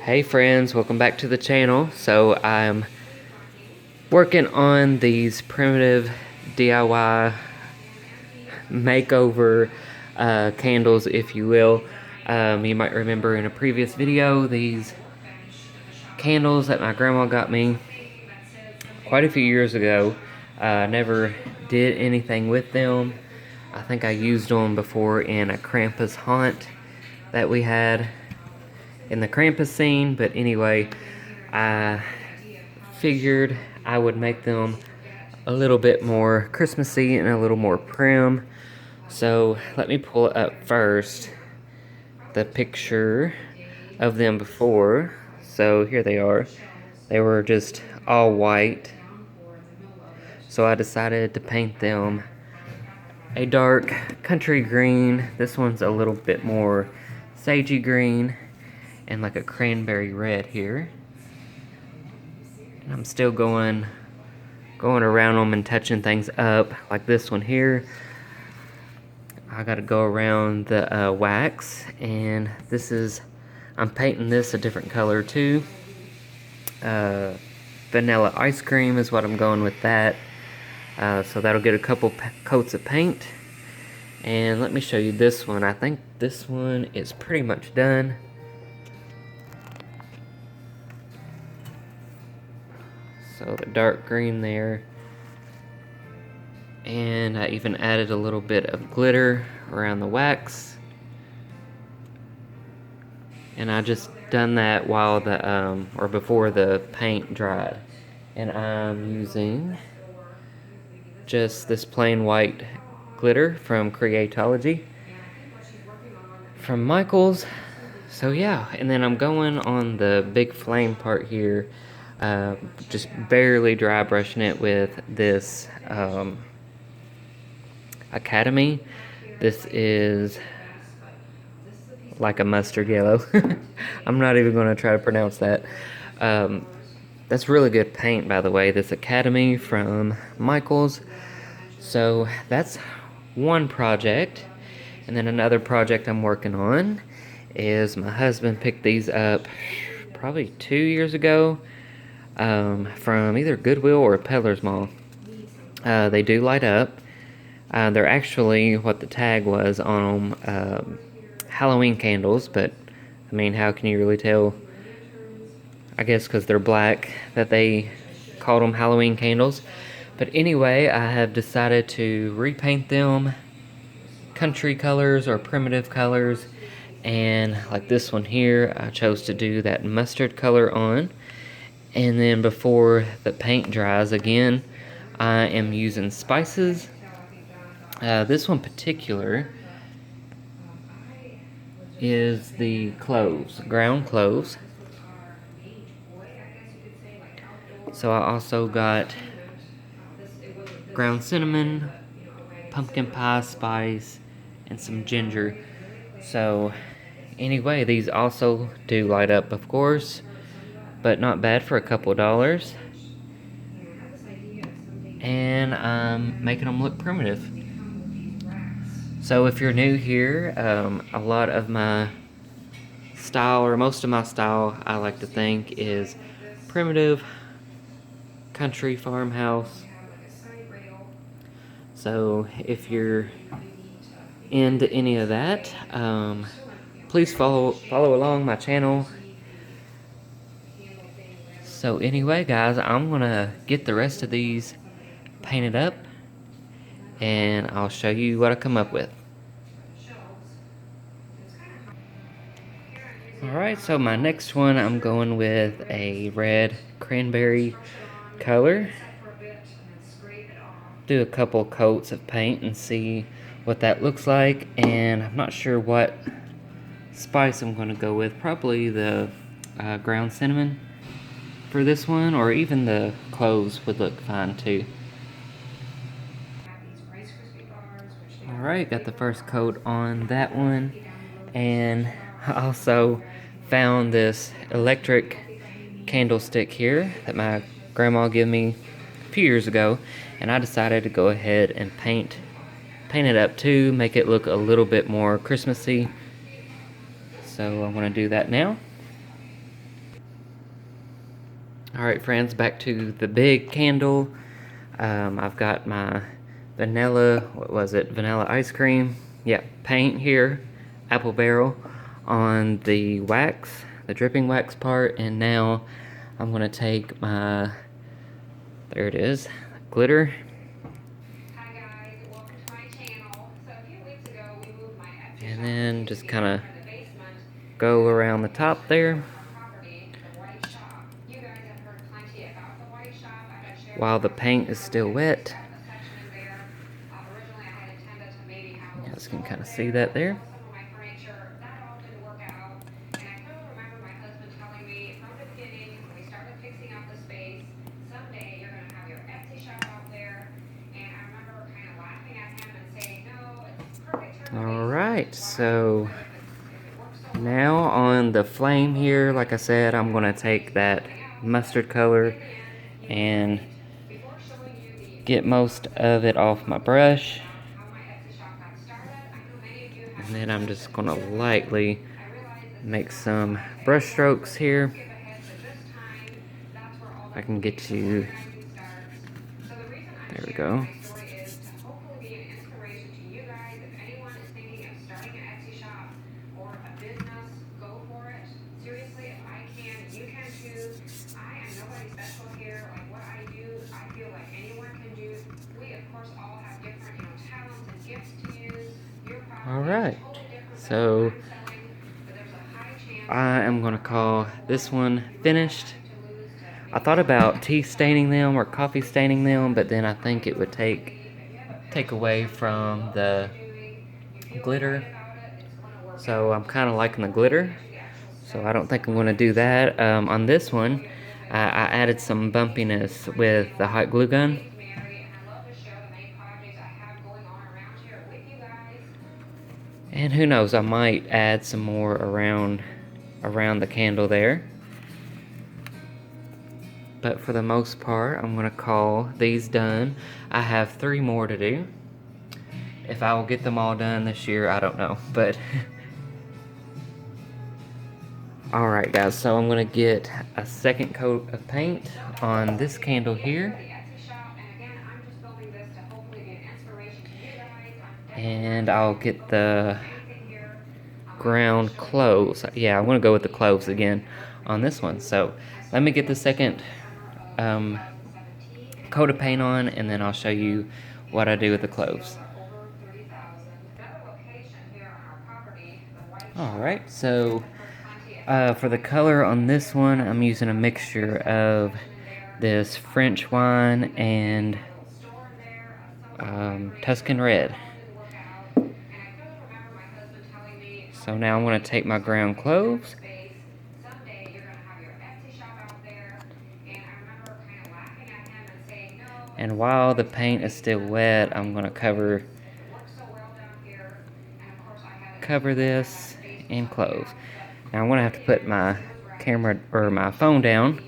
Hey friends, welcome back to the channel. So I'm working on these primitive DIY makeover candles, if you will. You might remember in a previous video these candles that my grandma got me quite a few years ago. Never did anything with them. I think I used them before in a Krampus haunt that we had in the Krampus scene, but anyway, I figured I would make them a little bit more Christmassy and a little more prim. So let me pull up first the picture of them before. So here they are. They were just all white. So I decided to paint them a dark country green. This one's a little bit more sagey green and like a cranberry red here. And I'm still going around them and touching things up, like this one here. I gotta go around the wax, and I'm painting this a different color too. Vanilla ice cream is what I'm going with that. So that'll get a couple coats of paint. And let me show you this one. I think this one is pretty much done. So the dark green there. And I even added a little bit of glitter around the wax. And I just done that while or before the paint dried. And I'm using just this plain white glitter from Creatology from Michaels. So yeah, and then I'm going on the big flame part here, just barely dry brushing it with this Academy. This is like a mustard yellow. I'm not even going to try to pronounce that. That's really good paint, by the way, this Academy from Michaels. So that's one project. And then another project I'm working on is my husband picked these up probably 2 years ago from either Goodwill or Peddler's Mall. They do light up. They're actually what the tag was on them, Halloween candles, but I mean, how can you really tell? I guess because they're black that they called them Halloween candles. But anyway, I have decided to repaint them country colors or primitive colors, and like this one here, I chose to do that mustard color on. And then before the paint dries again, I am using spices. This one particular is the cloves, ground cloves. So I also got ground cinnamon, pumpkin pie spice, and some ginger. So anyway, these also do light up, of course, but not bad for a couple dollars. And I'm making them look primitive. So if you're new here, a lot of my style, or most of my style, I like to think, is primitive country farmhouse. So if you're into any of that, please follow along my channel. So anyway, guys, I'm gonna get the rest of these painted up, and I'll show you what I come up with. Alright, so my next one, I'm going with a red cranberry color. Do a couple coats of paint and see what that looks like, and I'm not sure what spice I'm going to go with. Probably the ground cinnamon for this one, or even the cloves would look fine too. Alright, got the first coat on that one, and I also found this electric candlestick here that my grandma gave me a few years ago, and I decided to go ahead and paint it up too, make it look a little bit more Christmassy. So I'm going to do that now. Alright friends, back to the big candle. I've got my vanilla, vanilla ice cream, yeah, paint here, apple barrel, on the wax, the dripping wax part, and now I'm going to take my, there it is, glitter. Hi guys, welcome to my channel. So a few weeks ago we moved my Etsy And shop then into just the kind of the basement. go around the top there. On our property, the White Shop. You guys have heard plenty about the White Shop. I have shared While the paint is still wet. a section in there. Originally I had intended to maybe have You a guys can store kind of see there, that there. some of my furniture. That all didn't work out. And I kind of remember my husband telling me from the beginning when we started fixing up the space, someday you're going to have your Etsy shop out there. And I remember kind of laughing at him and saying, no, it's perfect. Alright, so now on the flame here, like I said, I'm going to take that mustard color and get most of it off my brush. And then I'm just going to lightly make some brush strokes here. I can get you, there we go. Alright, so I am going to call this one finished. I thought about tea staining them or coffee staining them, but then I think it would take away from the glitter. So I'm kind of liking the glitter, so I don't think I'm going to do that. On this one, I added some bumpiness with the hot glue gun. And who knows, I might add some more around the candle there. But for the most part, I'm going to call these done. I have 3 more to do. If I will get them all done this year, I don't know. But alright guys, so I'm going to get a second coat of paint on this candle here. And I'll get the ground cloves. Yeah, I'm going to go with the cloves again on this one. So let me get the second coat of paint on, and then I'll show you what I do with the cloves. Alright, so for the color on this one, I'm using a mixture of this French wine and Tuscan red. So now I'm going to take my ground cloves and while the paint is still wet, I'm going to cover this in cloves. Now I'm going to have to put my camera or my phone down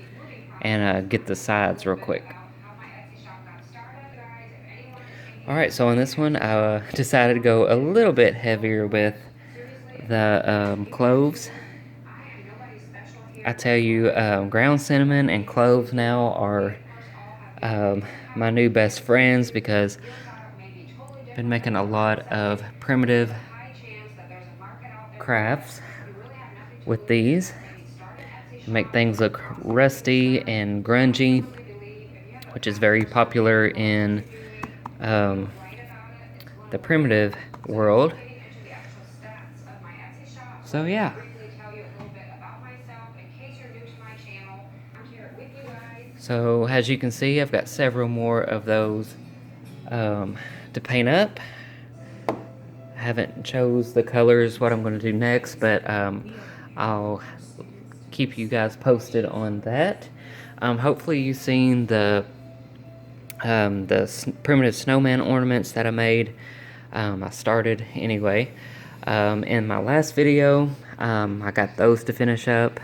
and get the sides real quick. Alright, so on this one, I decided to go a little bit heavier with the cloves. I tell you, ground cinnamon and cloves now are my new best friends because I've been making a lot of primitive crafts with these. Make things look rusty and grungy, which is very popular in the primitive world. So yeah. So as you can see, I've got several more of those to paint up. I haven't chose the colors what I'm going to do next, but I'll keep you guys posted on that. Hopefully you've seen the primitive snowman ornaments that I made. I started anyway. In my last video, I got those to finish up.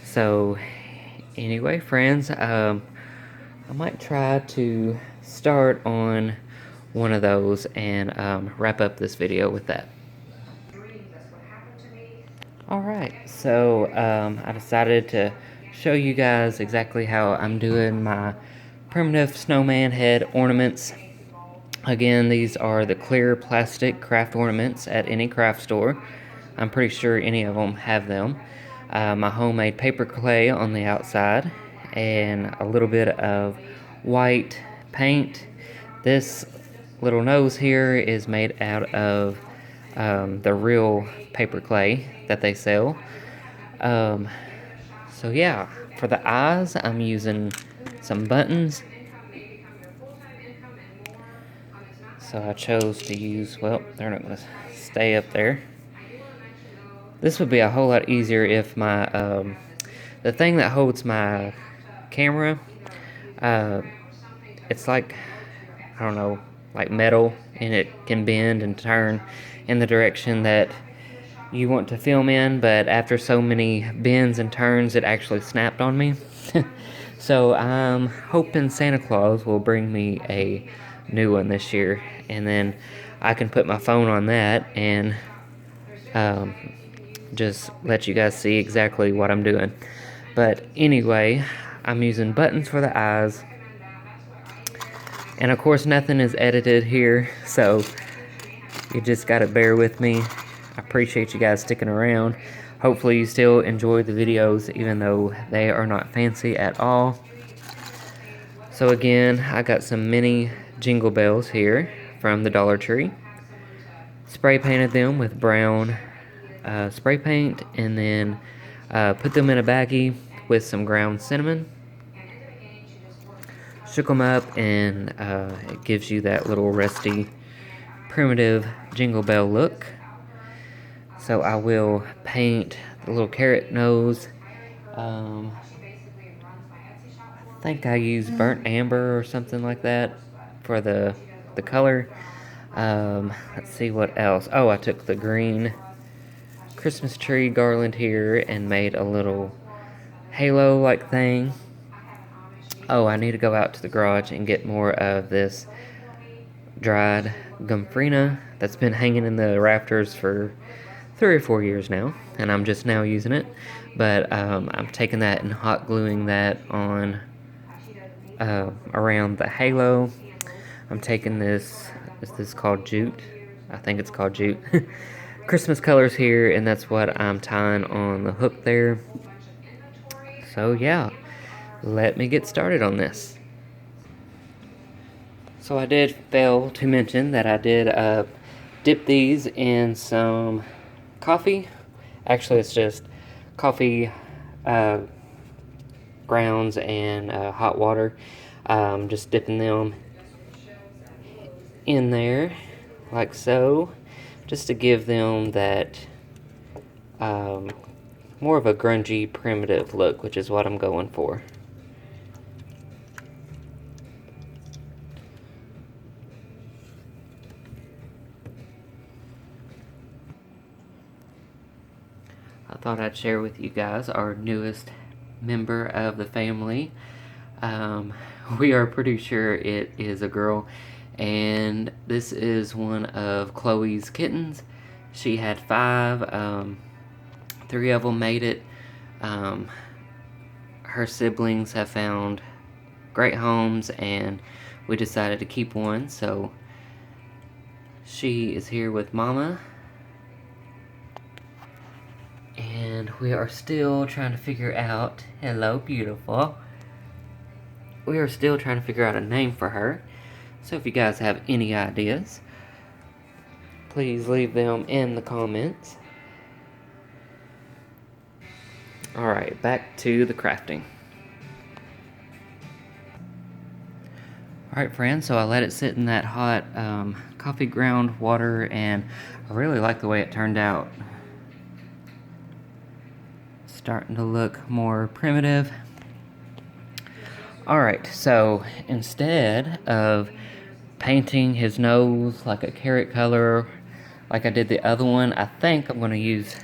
So anyway, friends, I might try to start on one of those and wrap up this video with that. Alright, so I decided to show you guys exactly how I'm doing my primitive snowman head ornaments. Again, these are the clear plastic craft ornaments at any craft store. I'm pretty sure any of them have them. My homemade paper clay on the outside and a little bit of white paint. This little nose here is made out of the real paper clay that they sell. So yeah, for the eyes, I'm using some buttons. So I chose to use, well, they're not going to stay up there. This would be a whole lot easier if my, the thing that holds my camera, it's like, I don't know, like metal, and it can bend and turn in the direction that you want to film in, but after so many bends and turns, it actually snapped on me. So I'm hoping Santa Claus will bring me a new one this year, and then I can put my phone on that and just let you guys see exactly what I'm doing. But anyway, I'm using buttons for the eyes, and of course nothing is edited here, so you just gotta bear with me. I appreciate you guys sticking around. Hopefully you still enjoy the videos even though they are not fancy at all. So again, I got some mini jingle bells here from the Dollar Tree. Spray painted them with brown spray paint, and then put them in a baggie with some ground cinnamon. Shook them up, and it gives you that little rusty primitive jingle bell look. So I will paint the little carrot nose. I think I used burnt amber or something like that for the color. Let's see what else. Oh, I took the green Christmas tree garland here and made a little halo like thing. Oh, I need to go out to the garage and get more of this dried gomphrena that's been hanging in the rafters for 3 or 4 years now, and I'm just now using it. But I'm taking that and hot gluing that on around the halo. I'm taking this, is this called jute? I think it's called jute. Christmas colors here, and that's what I'm tying on the hook there. So yeah, let me get started on this. So I did fail to mention that I did dip these in some coffee. Actually, it's just coffee grounds and hot water. Just dipping them in there like so, just to give them that more of a grungy primitive look, which is what I'm going for. I thought I'd share with you guys our newest member of the family. We are pretty sure it is a girl, and this is one of Chloe's kittens. She had 5, 3 of them made it. Her siblings have found great homes, and we decided to keep one, so she is here with Mama. And we are still trying to figure out, hello beautiful, we are still trying to figure out a name for her. So if you guys have any ideas, please leave them in the comments. Alright, back to the crafting. Alright friends, so I let it sit in that hot coffee ground water, and I really like the way it turned out. Starting to look more primitive. Alright, so instead of painting his nose like a carrot color like I did the other one, I think I'm going to use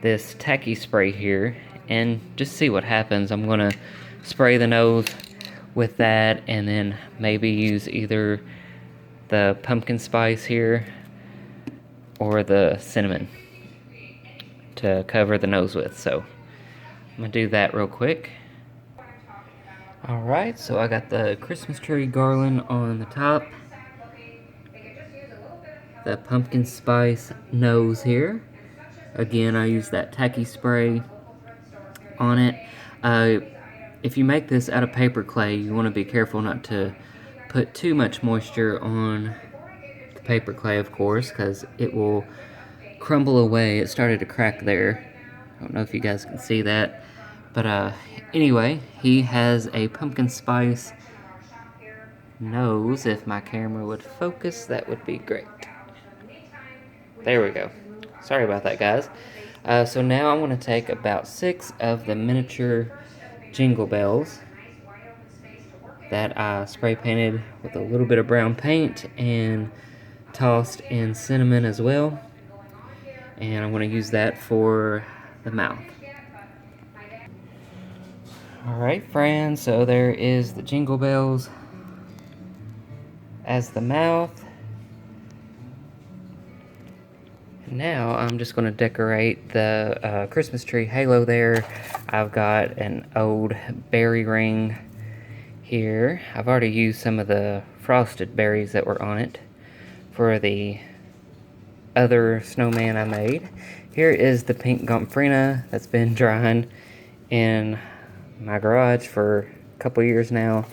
this tacky spray here and just see what happens. I'm going to spray the nose with that, and then maybe use either the pumpkin spice here or the cinnamon to cover the nose with. So I'm gonna do that real quick. Alright, so I got the Christmas tree garland on the top, the pumpkin spice nose here. Again, I use that tacky spray on it. If you make this out of paper clay, you want to be careful not to put too much moisture on the paper clay, of course, because it will crumble away. It started to crack there. I don't know if you guys can see that. But anyway, he has a pumpkin spice nose. If my camera would focus, that would be great. There we go. Sorry about that, guys. So now I'm going to take about 6 of the miniature jingle bells that I spray painted with a little bit of brown paint and tossed in cinnamon as well. And I'm going to use that for the mouth. Alright, friends, so there is the jingle bells as the mouth. Now I'm just going to decorate the Christmas tree halo there. I've got an old berry ring here. I've already used some of the frosted berries that were on it for the other snowman I made. Here is the pink gomphrena that's been drying in my garage for a couple years now.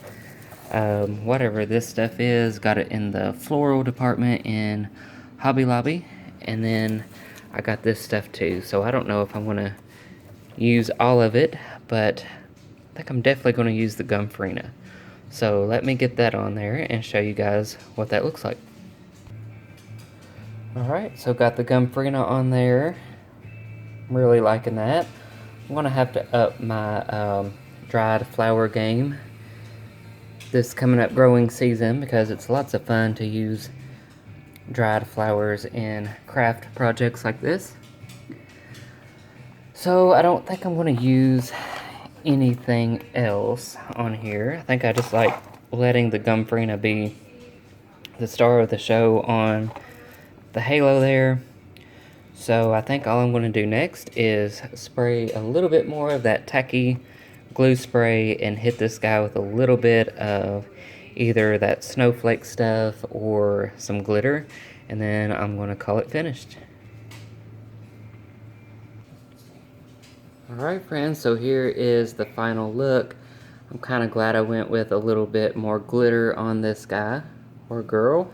Whatever this stuff is, got it in the floral department in Hobby Lobby. And then I got this stuff too. So I don't know if I'm going to use all of it, but I think I'm definitely going to use the gomphrena. So let me get that on there and show you guys what that looks like. Alright, so got the gomphrena on there. I'm really liking that. I'm going to have to up my dried flower game this coming up growing season because it's lots of fun to use dried flowers in craft projects like this. So I don't think I'm going to use anything else on here. I think I just like letting the gomphrena be the star of the show on the halo there. So I think all I'm going to do next is spray a little bit more of that tacky glue spray and hit this guy with a little bit of either that snowflake stuff or some glitter, and then I'm going to call it finished. Alright, friends, so here is the final look. I'm kind of glad I went with a little bit more glitter on this guy or girl.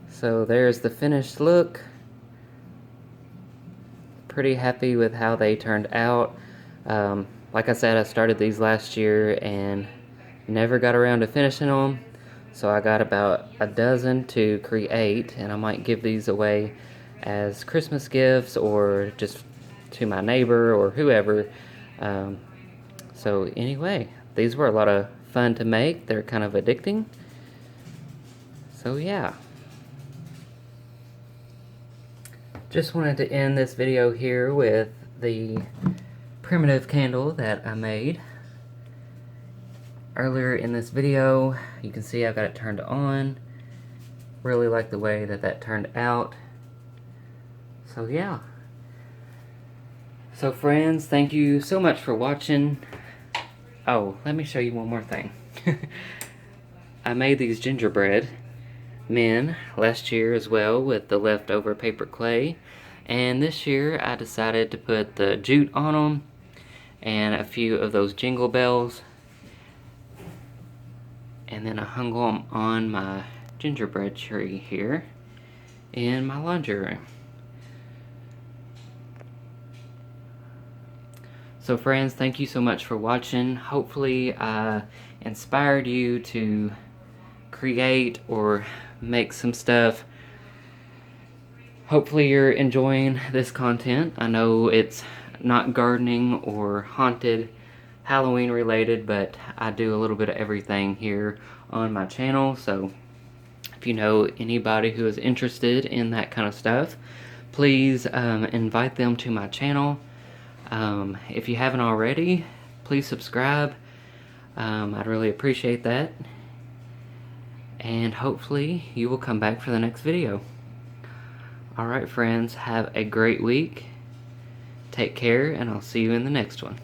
So there's the finished look. Pretty happy with how they turned out. Like I said, I started these last year and never got around to finishing them. So I got about a dozen to create, and I might give these away as Christmas gifts or just to my neighbor or whoever. So anyway, these were a lot of fun to make. They're kind of addicting. So yeah. Just wanted to end this video here with the primitive candle that I made earlier in this video. You can see I've got it turned on. Really like the way that that turned out. So yeah. So friends, thank you so much for watching. Oh, let me show you one more thing. I made these gingerbread men last year as well with the leftover paper clay, and this year I decided to put the jute on them and a few of those jingle bells, and then I hung them on my gingerbread tree here in my laundry room. So friends, thank you so much for watching. Hopefully I inspired you to create or make some stuff. Hopefully you're enjoying this content. I know it's not gardening or haunted Halloween related, but I do a little bit of everything here on my channel. So if you know anybody who is interested in that kind of stuff, please invite them to my channel. If you haven't already, please subscribe. I'd really appreciate that. And hopefully you will come back for the next video. Alright friends, have a great week. take care, and I'll see you in the next one.